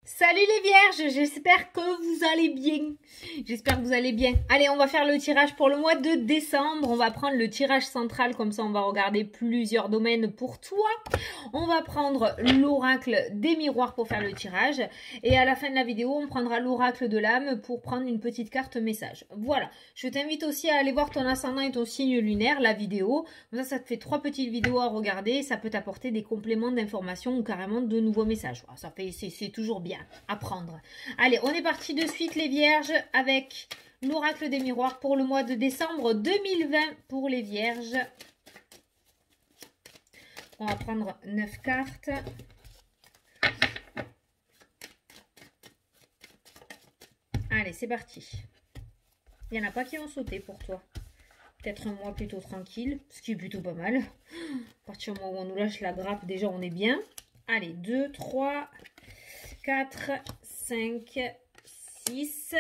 Salut les vierges, j'espère que vous allez bien. J'espère que vous allez bien. Allez, on va faire le tirage pour le mois de décembre. On va prendre le tirage central, comme ça on va regarder plusieurs domaines pour toi. On va prendre l'oracle des miroirs pour faire le tirage. Et à la fin de la vidéo, on prendra l'oracle de l'âme pour prendre une petite carte message. Voilà, je t'invite aussi à aller voir ton ascendant et ton signe lunaire, la vidéo. Comme ça te fait 3 petites vidéos à regarder. Ça peut t'apporter des compléments d'informations ou carrément de nouveaux messages. Ça fait, c'est toujours bien à prendre. Allez, on est parti de suite les vierges avec l'oracle des miroirs pour le mois de décembre 2020 pour les vierges. On va prendre 9 cartes. Allez, c'est parti. Il n'y en a pas qui ont sauté pour toi. Peut-être un mois plutôt tranquille, ce qui est plutôt pas mal. À partir du moment où on nous lâche la grappe, déjà on est bien. Allez, 2, 3, 4, 5, 6,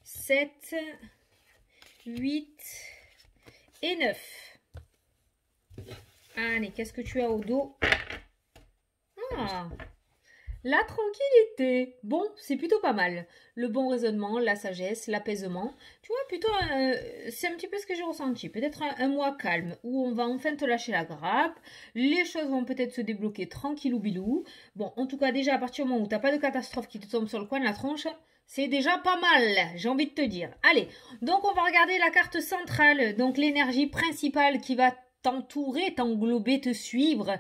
7, 8 et 9. Allez, qu'est-ce que tu as au dos? Ah, la tranquillité. Bon, c'est plutôt pas mal. Le bon raisonnement, la sagesse, l'apaisement. Tu vois, plutôt, c'est un petit peu ce que j'ai ressenti. Peut-être un mois calme, où on va enfin te lâcher la grappe. Les choses vont peut-être se débloquer tranquillou bilou. Bon, en tout cas, déjà, à partir du moment où tu n'as pas de catastrophe qui te tombe sur le coin de la tronche, c'est déjà pas mal, j'ai envie de te dire. Allez, donc on va regarder la carte centrale, donc l'énergie principale qui va t'entourer, t'englober, te suivre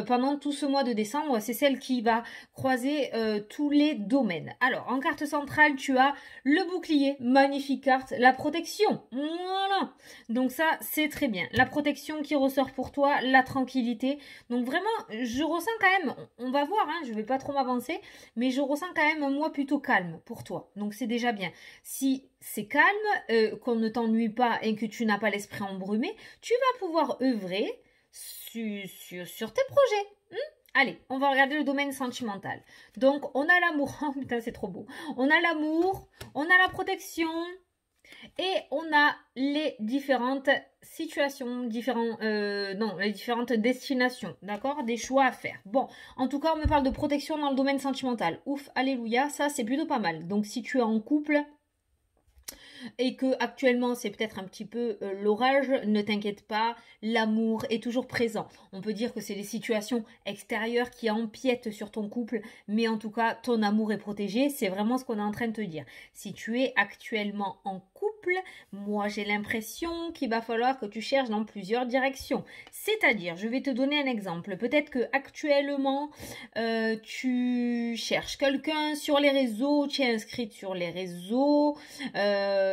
pendant tout ce mois de décembre. C'est celle qui va croiser tous les domaines. Alors, en carte centrale, tu as le bouclier, magnifique carte, la protection. Voilà. Donc ça, c'est très bien. La protection qui ressort pour toi, la tranquillité. Donc vraiment, je ressens quand même, on va voir, hein, je vais pas trop m'avancer, mais je ressens quand même un mois plutôt calme pour toi. Donc c'est déjà bien. Si c'est calme, qu'on ne t'ennuie pas et que tu n'as pas l'esprit embrumé, tu vas pouvoir œuvrer sur tes projets. Allez, on va regarder le domaine sentimental. Donc, on a l'amour. Oh putain, c'est trop beau. On a l'amour, on a la protection et on a les différentes situations, les différentes destinations, d'accord? Des choix à faire. Bon, en tout cas, on me parle de protection dans le domaine sentimental. Ouf, alléluia, ça c'est plutôt pas mal. Donc, si tu es en couple et que actuellement c'est peut-être un petit peu l'orage, ne t'inquiète pas, l'amour est toujours présent. On peut dire que c'est les situations extérieures qui empiètent sur ton couple, mais en tout cas ton amour est protégé, c'est vraiment ce qu'on est en train de te dire. Si tu es actuellement en couple, moi j'ai l'impression qu'il va falloir que tu cherches dans plusieurs directions. C'est-à-dire, je vais te donner un exemple. Peut-être que actuellement tu cherches quelqu'un sur les réseaux, tu es inscrite sur les réseaux,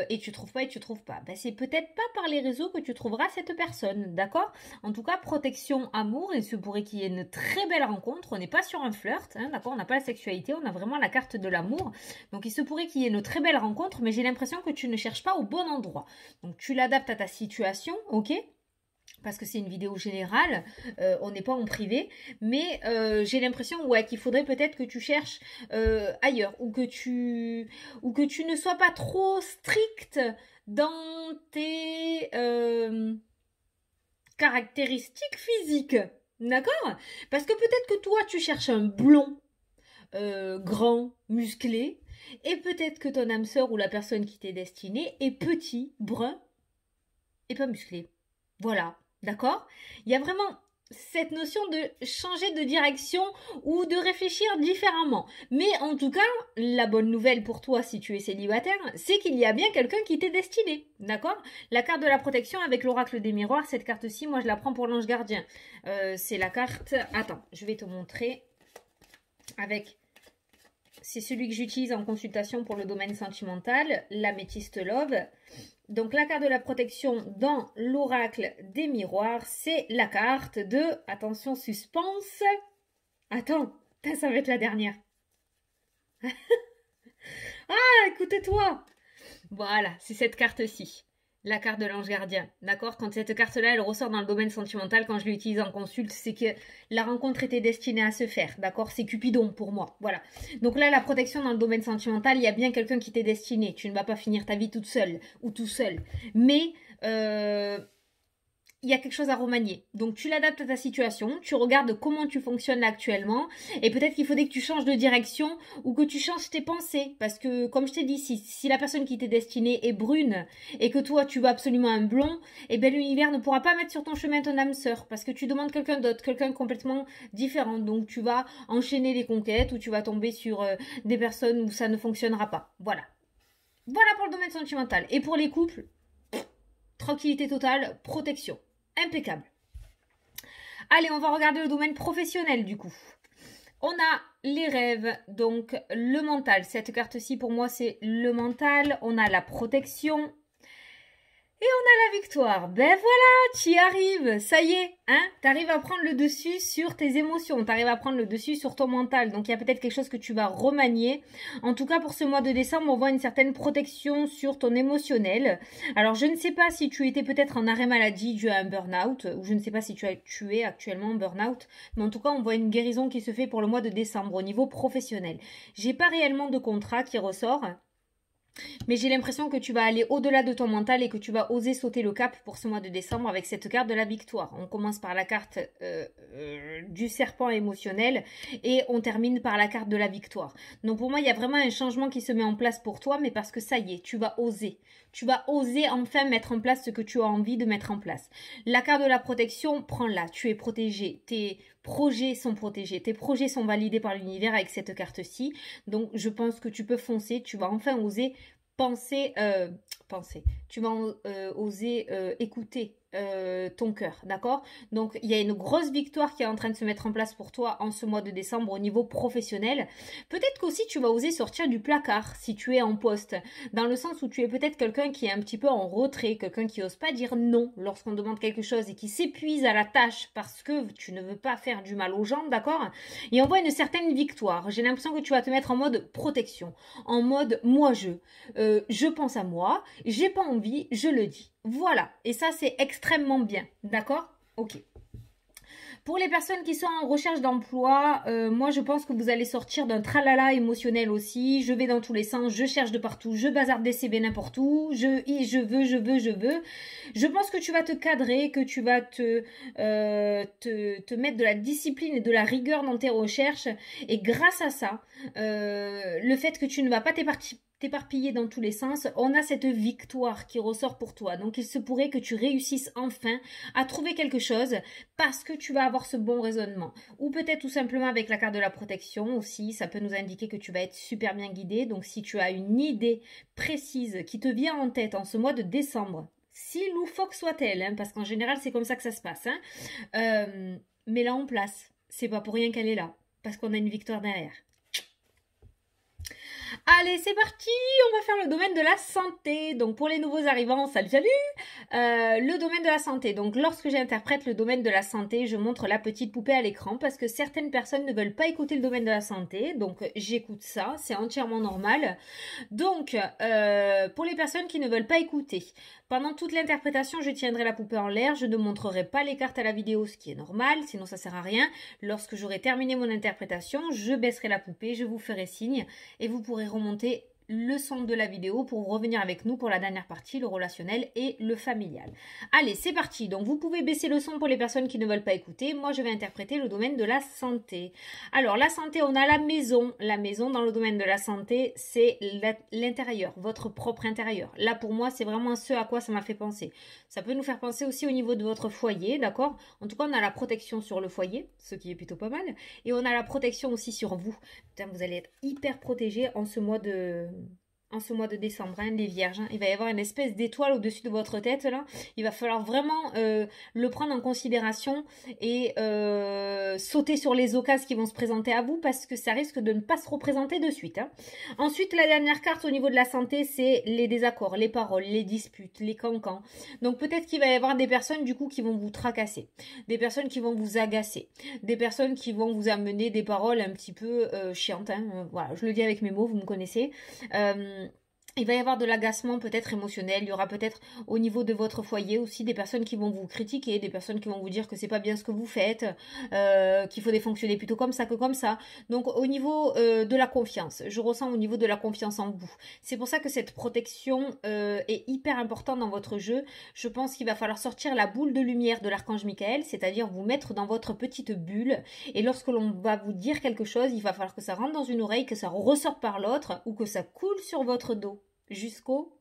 et tu trouves pas. Ben, c'est peut-être pas par les réseaux que tu trouveras cette personne, d'accord? En tout cas, protection, amour, il se pourrait qu'il y ait une très belle rencontre. On n'est pas sur un flirt, hein, d'accord? On n'a pas la sexualité, on a vraiment la carte de l'amour. Donc, il se pourrait qu'il y ait une très belle rencontre, mais j'ai l'impression que tu ne cherches pas au bon endroit. Donc, tu l'adaptes à ta situation, ok? Parce que c'est une vidéo générale, on n'est pas en privé, mais j'ai l'impression ouais, qu'il faudrait peut-être que tu cherches ailleurs, ou que tu ne sois pas trop strict dans tes caractéristiques physiques, d'accord? Parce que peut-être que toi tu cherches un blond grand, musclé, et peut-être que ton âme sœur ou la personne qui t'est destinée est petit, brun et pas musclé. Voilà, d'accord? Il y a vraiment cette notion de changer de direction ou de réfléchir différemment. Mais en tout cas, la bonne nouvelle pour toi si tu es célibataire, c'est qu'il y a bien quelqu'un qui t'est destiné, d'accord? La carte de la protection avec l'oracle des miroirs, cette carte-ci, moi je la prends pour l'ange gardien. C'est la carte... Attends, je vais te montrer avec... C'est celui que j'utilise en consultation pour le domaine sentimental, l'améthyste love. Donc la carte de la protection dans l'oracle des miroirs, c'est la carte de, attention suspense, attends, ça va être la dernière. Ah, écoutez-toi. Voilà, c'est cette carte-ci, la carte de l'ange gardien, d'accord? Quand cette carte-là, elle ressort dans le domaine sentimental, quand je l'utilise en consulte, c'est que la rencontre était destinée à se faire, d'accord? C'est Cupidon pour moi, voilà. Donc là, la protection dans le domaine sentimental, il y a bien quelqu'un qui t'est destiné. Tu ne vas pas finir ta vie toute seule ou tout seul. Mais il y a quelque chose à remanier. Donc tu l'adaptes à ta situation, tu regardes comment tu fonctionnes actuellement et peut-être qu'il faudrait que tu changes de direction ou que tu changes tes pensées. Parce que comme je t'ai dit, si la personne qui t'est destinée est brune et que toi tu veux absolument un blond, eh bien l'univers ne pourra pas mettre sur ton chemin ton âme sœur parce que tu demandes quelqu'un d'autre, quelqu'un complètement différent. Donc tu vas enchaîner les conquêtes ou tu vas tomber sur des personnes où ça ne fonctionnera pas. Voilà. Voilà pour le domaine sentimental. Et pour les couples, tranquillité totale, protection. Impeccable. Allez, on va regarder le domaine professionnel du coup. On a les rêves, donc le mental. Cette carte-ci, pour moi, c'est le mental. On a la protection. Et on a la victoire. Ben voilà, tu y arrives. Ça y est, hein, t'arrives à prendre le dessus sur tes émotions. T'arrives à prendre le dessus sur ton mental. Donc, il y a peut-être quelque chose que tu vas remanier. En tout cas, pour ce mois de décembre, on voit une certaine protection sur ton émotionnel. Alors, je ne sais pas si tu étais peut-être en arrêt maladie dû à un burn-out. Ou je ne sais pas si tu es actuellement en burn-out. Mais en tout cas, on voit une guérison qui se fait pour le mois de décembre au niveau professionnel. J'ai pas réellement de contrat qui ressort. Mais j'ai l'impression que tu vas aller au-delà de ton mental et que tu vas oser sauter le cap pour ce mois de décembre avec cette carte de la victoire. On commence par la carte du serpent émotionnel et on termine par la carte de la victoire. Donc pour moi, il y a vraiment un changement qui se met en place pour toi, mais parce que ça y est, tu vas oser. Tu vas oser enfin mettre en place ce que tu as envie de mettre en place. La carte de la protection, prends-la. Tu es protégé. Tes projets sont protégés. Tes projets sont validés par l'univers avec cette carte-ci. Donc, je pense que tu peux foncer. Tu vas enfin oser penser. Tu vas oser écouter ton cœur, d'accord? Donc, il y a une grosse victoire qui est en train de se mettre en place pour toi en ce mois de décembre au niveau professionnel. Peut-être qu'aussi tu vas oser sortir du placard si tu es en poste, dans le sens où tu es peut-être quelqu'un qui est un petit peu en retrait, quelqu'un qui n'ose pas dire non lorsqu'on demande quelque chose et qui s'épuise à la tâche parce que tu ne veux pas faire du mal aux gens, d'accord? Et on voit une certaine victoire. J'ai l'impression que tu vas te mettre en mode protection, en mode moi je pense à moi, j'ai pas envie, je le dis. Voilà, et ça c'est extrêmement bien, d'accord? Ok. Pour les personnes qui sont en recherche d'emploi, moi je pense que vous allez sortir d'un tralala émotionnel aussi. Je vais dans tous les sens, je cherche de partout, je bazarde des CV n'importe où, je veux. Je pense que tu vas te cadrer, que tu vas te mettre de la discipline et de la rigueur dans tes recherches. Et grâce à ça, le fait que tu ne vas pas t'éparpiller dans tous les sens, on a cette victoire qui ressort pour toi. Donc il se pourrait que tu réussisses enfin à trouver quelque chose parce que tu vas avoir ce bon raisonnement. Ou peut-être tout simplement avec la carte de la protection aussi, ça peut nous indiquer que tu vas être super bien guidé. Donc si tu as une idée précise qui te vient en tête en ce mois de décembre, si loufoque soit-elle, hein, parce qu'en général c'est comme ça que ça se passe, hein, mets-la en place. C'est pas pour rien qu'elle est là, parce qu'on a une victoire derrière. Allez, c'est parti, on va faire le domaine de la santé. Donc pour les nouveaux arrivants, salut, le domaine de la santé. Donc lorsque j'interprète le domaine de la santé, je montre la petite poupée à l'écran parce que certaines personnes ne veulent pas écouter le domaine de la santé. Donc j'écoute ça, c'est entièrement normal. Donc pour les personnes qui ne veulent pas écouter, pendant toute l'interprétation, je tiendrai la poupée en l'air, je ne montrerai pas les cartes à la vidéo, ce qui est normal, sinon ça sert à rien. Lorsque j'aurai terminé mon interprétation, je baisserai la poupée, je vous ferai signe et vous pourrez remonter le son de la vidéo pour revenir avec nous pour la dernière partie, le relationnel et le familial. Allez, c'est parti. Donc, vous pouvez baisser le son pour les personnes qui ne veulent pas écouter. Moi, je vais interpréter le domaine de la santé. Alors, la santé, on a la maison. La maison, dans le domaine de la santé, c'est l'intérieur, votre propre intérieur. Là, pour moi, c'est vraiment ce à quoi ça m'a fait penser. Ça peut nous faire penser aussi au niveau de votre foyer, d'accord? En tout cas, on a la protection sur le foyer, ce qui est plutôt pas mal. Et on a la protection aussi sur vous. Putain, vous allez être hyper protégés en ce mois de décembre, hein, les vierges. Hein. Il va y avoir une espèce d'étoile au-dessus de votre tête, là. Il va falloir vraiment le prendre en considération et sauter sur les occasions qui vont se présenter à vous parce que ça risque de ne pas se représenter de suite. Hein. Ensuite, la dernière carte au niveau de la santé, c'est les désaccords, les paroles, les disputes, les cancans. Donc peut-être qu'il va y avoir des personnes du coup qui vont vous tracasser, des personnes qui vont vous agacer, des personnes qui vont vous amener des paroles un petit peu chiantes. Hein. Voilà, je le dis avec mes mots, vous me connaissez. Il va y avoir de l'agacement peut-être émotionnel, il y aura peut-être au niveau de votre foyer aussi des personnes qui vont vous critiquer, des personnes qui vont vous dire que c'est pas bien ce que vous faites, qu'il faut fonctionner plutôt comme ça que comme ça. Donc au niveau de la confiance, je ressens au niveau de la confiance en vous. C'est pour ça que cette protection est hyper importante dans votre jeu. Je pense qu'il va falloir sortir la boule de lumière de l'archange Michael, c'est-à-dire vous mettre dans votre petite bulle, et lorsque l'on va vous dire quelque chose, il va falloir que ça rentre dans une oreille, que ça ressorte par l'autre, ou que ça coule sur votre dos. Jusqu'au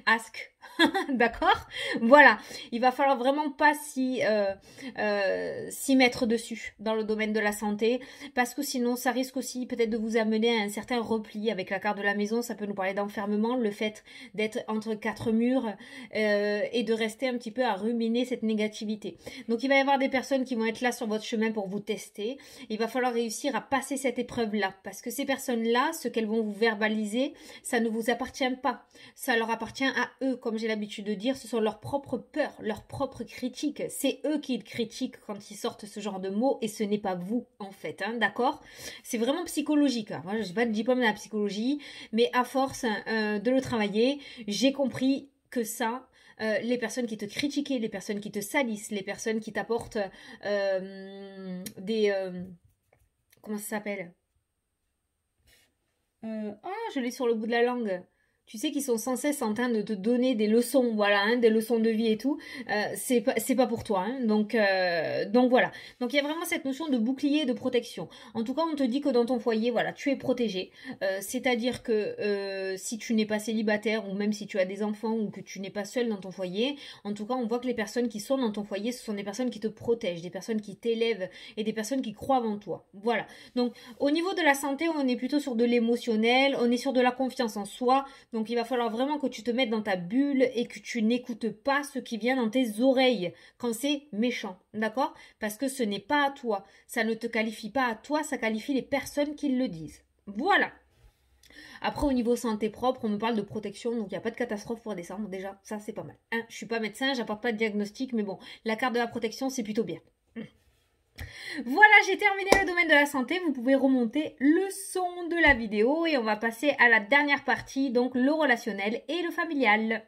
ask. D'accord? Voilà. Il va falloir vraiment pas s'y mettre dessus dans le domaine de la santé, parce que sinon ça risque aussi peut-être de vous amener à un certain repli. Avec la carte de la maison, ça peut nous parler d'enfermement, le fait d'être entre quatre murs et de rester un petit peu à ruminer cette négativité. Donc il va y avoir des personnes qui vont être là sur votre chemin pour vous tester. Il va falloir réussir à passer cette épreuve-là, parce que ces personnes-là, ce qu'elles vont vous verbaliser, ça ne vous appartient pas. Ça leur appartient à eux, comme j'ai l'habitude de dire, ce sont leurs propres peurs, leurs propres critiques. C'est eux qui critiquent quand ils sortent ce genre de mots et ce n'est pas vous, en fait, hein, d'accord? C'est vraiment psychologique. Moi, je n'ai pas de diplôme dans la psychologie, mais à force de le travailler, j'ai compris que ça, les personnes qui te critiquaient, les personnes qui te salissent, les personnes qui t'apportent comment ça s'appelle? Je l'ai sur le bout de la langue. Tu sais qu'ils sont sans cesse en train de te donner des leçons, voilà, hein, des leçons de vie et tout. C'est pas pour toi, hein. Donc voilà. Donc il y a vraiment cette notion de bouclier et de protection. En tout cas, on te dit que dans ton foyer, voilà, tu es protégé. C'est-à-dire que si tu n'es pas célibataire, ou même si tu as des enfants, ou que tu n'es pas seul dans ton foyer, en tout cas, on voit que les personnes qui sont dans ton foyer, ce sont des personnes qui te protègent, des personnes qui t'élèvent et des personnes qui croient en toi. Voilà. Donc au niveau de la santé, on est plutôt sur de l'émotionnel, on est sur de la confiance en soi. Donc il va falloir vraiment que tu te mettes dans ta bulle et que tu n'écoutes pas ce qui vient dans tes oreilles quand c'est méchant, d'accord? Parce que ce n'est pas à toi, ça ne te qualifie pas à toi, ça qualifie les personnes qui le disent. Voilà. Après, au niveau santé propre, on me parle de protection, donc il n'y a pas de catastrophe pour décembre, déjà, ça c'est pas mal. Hein, je suis pas médecin, j'apporte pas de diagnostic, mais bon, la carte de la protection, c'est plutôt bien. Voilà, j'ai terminé le domaine de la santé. Vous pouvez remonter le son de la vidéo et on va passer à la dernière partie, donc le relationnel et le familial.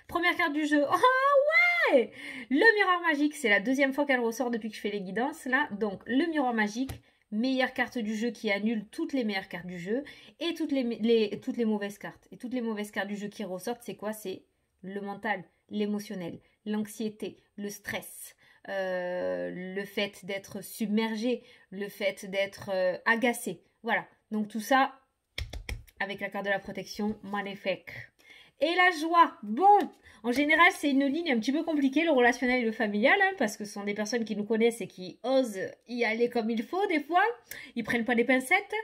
Première carte du jeu. Oh ouais! Le miroir magique, c'est la deuxième fois qu'elle ressort depuis que je fais les guidances là. Donc le miroir magique, meilleure carte du jeu qui annule toutes les meilleures cartes du jeu et toutes les mauvaises cartes. Et toutes les mauvaises cartes du jeu qui ressortent, c'est quoi? C'est le mental, l'émotionnel, l'anxiété, le stress. Le fait d'être submergé, le fait d'être agacé. Voilà. Donc tout ça, avec la carte de la protection, magnifique. Et la joie, bon, en général, c'est une ligne un petit peu compliquée, le relationnel et le familial, hein, parce que ce sont des personnes qui nous connaissent et qui osent y aller comme il faut des fois. Ils prennent pas des pincettes.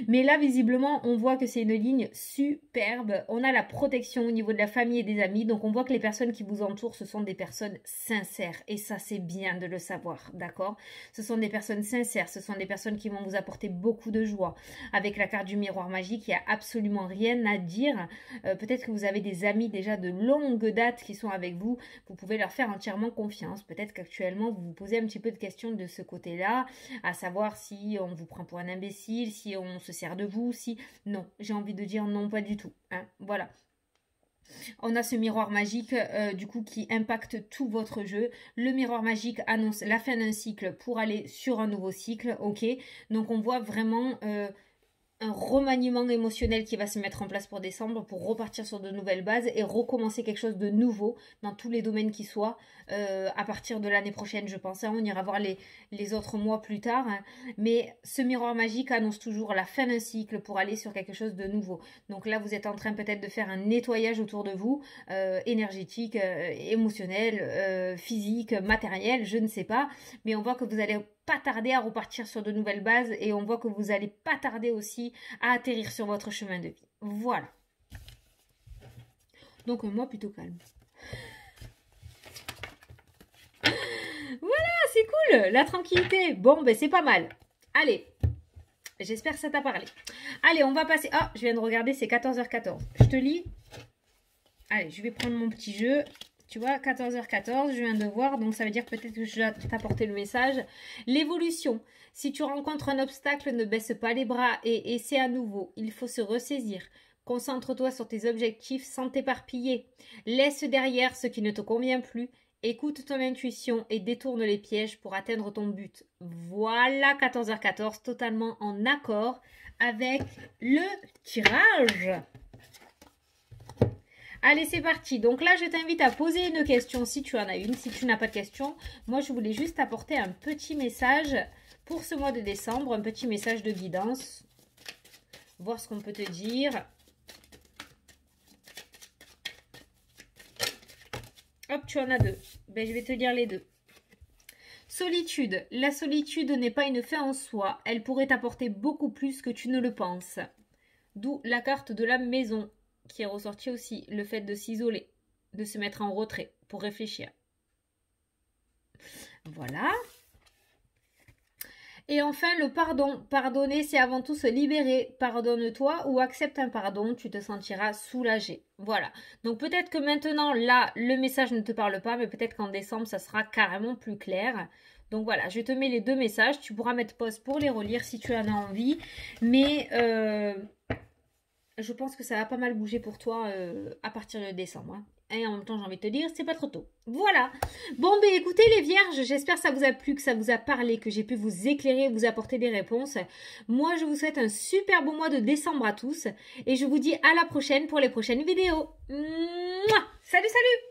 Mais là, visiblement, on voit que c'est une ligne superbe. On a la protection au niveau de la famille et des amis. Donc, on voit que les personnes qui vous entourent, ce sont des personnes sincères. Et ça, c'est bien de le savoir, d'accord? Ce sont des personnes sincères. Ce sont des personnes qui vont vous apporter beaucoup de joie. Avec la carte du miroir magique, il n'y a absolument rien à dire. Peut-être que vous avez des amis déjà de longue date qui sont avec vous, vous pouvez leur faire entièrement confiance. Peut-être qu'actuellement vous vous posez un petit peu de questions de ce côté-là, à savoir si on vous prend pour un imbécile, si on se sert de vous, si... Non, j'ai envie de dire non, pas du tout. Hein. Voilà. On a ce miroir magique du coup qui impacte tout votre jeu. Le miroir magique annonce la fin d'un cycle pour aller sur un nouveau cycle, ok. Donc on voit vraiment... un remaniement émotionnel qui va se mettre en place pour décembre pour repartir sur de nouvelles bases et recommencer quelque chose de nouveau dans tous les domaines qui soient à partir de l'année prochaine, je pense. Hein, on ira voir les autres mois plus tard. Hein, mais ce miroir magique annonce toujours la fin d'un cycle pour aller sur quelque chose de nouveau. Donc là, vous êtes en train peut-être de faire un nettoyage autour de vous, énergétique, émotionnel, physique, matériel, je ne sais pas. Mais on voit que vous allez pas tarder à repartir sur de nouvelles bases et on voit que vous allez pas tarder aussi à atterrir sur votre chemin de vie. Voilà. Donc un mois plutôt calme. Voilà, c'est cool, la tranquillité. Bon, ben c'est pas mal. Allez, j'espère que ça t'a parlé. Allez, on va passer... Ah, je viens de regarder, c'est 14h14. Je te lis. Allez, je vais prendre mon petit jeu. Tu vois, 14h14, je viens de voir, donc ça veut dire peut-être que je dois t'apporter le message. L'évolution. Si tu rencontres un obstacle, ne baisse pas les bras et essaie à nouveau. Il faut se ressaisir. Concentre-toi sur tes objectifs sans t'éparpiller. Laisse derrière ce qui ne te convient plus. Écoute ton intuition et détourne les pièges pour atteindre ton but. Voilà 14h14, totalement en accord avec le tirage. Allez, c'est parti. Donc là, je t'invite à poser une question si tu en as une. Si tu n'as pas de question, moi, je voulais juste apporter un petit message pour ce mois de décembre. Un petit message de guidance. Voir ce qu'on peut te dire. Hop, tu en as deux. Ben, je vais te lire les deux. Solitude. La solitude n'est pas une fin en soi. Elle pourrait t'apporter beaucoup plus que tu ne le penses. D'où la carte de la maison, qui est ressortie aussi. Le fait de s'isoler, de se mettre en retrait pour réfléchir. Voilà. Et enfin, le pardon. Pardonner, c'est avant tout se libérer. Pardonne-toi ou accepte un pardon, tu te sentiras soulagé. Voilà. Donc peut-être que maintenant, là, le message ne te parle pas, mais peut-être qu'en décembre, ça sera carrément plus clair. Donc voilà, je te mets les deux messages. Tu pourras mettre pause pour les relire si tu en as envie. Mais je pense que ça va pas mal bouger pour toi à partir de décembre. Hein. Et en même temps, j'ai envie de te dire, c'est pas trop tôt. Voilà. Bon, ben écoutez les vierges, j'espère que ça vous a plu, que ça vous a parlé, que j'ai pu vous éclairer, vous apporter des réponses. Moi, je vous souhaite un super beau mois de décembre à tous. Et je vous dis à la prochaine pour les prochaines vidéos. Mouah. Salut, salut!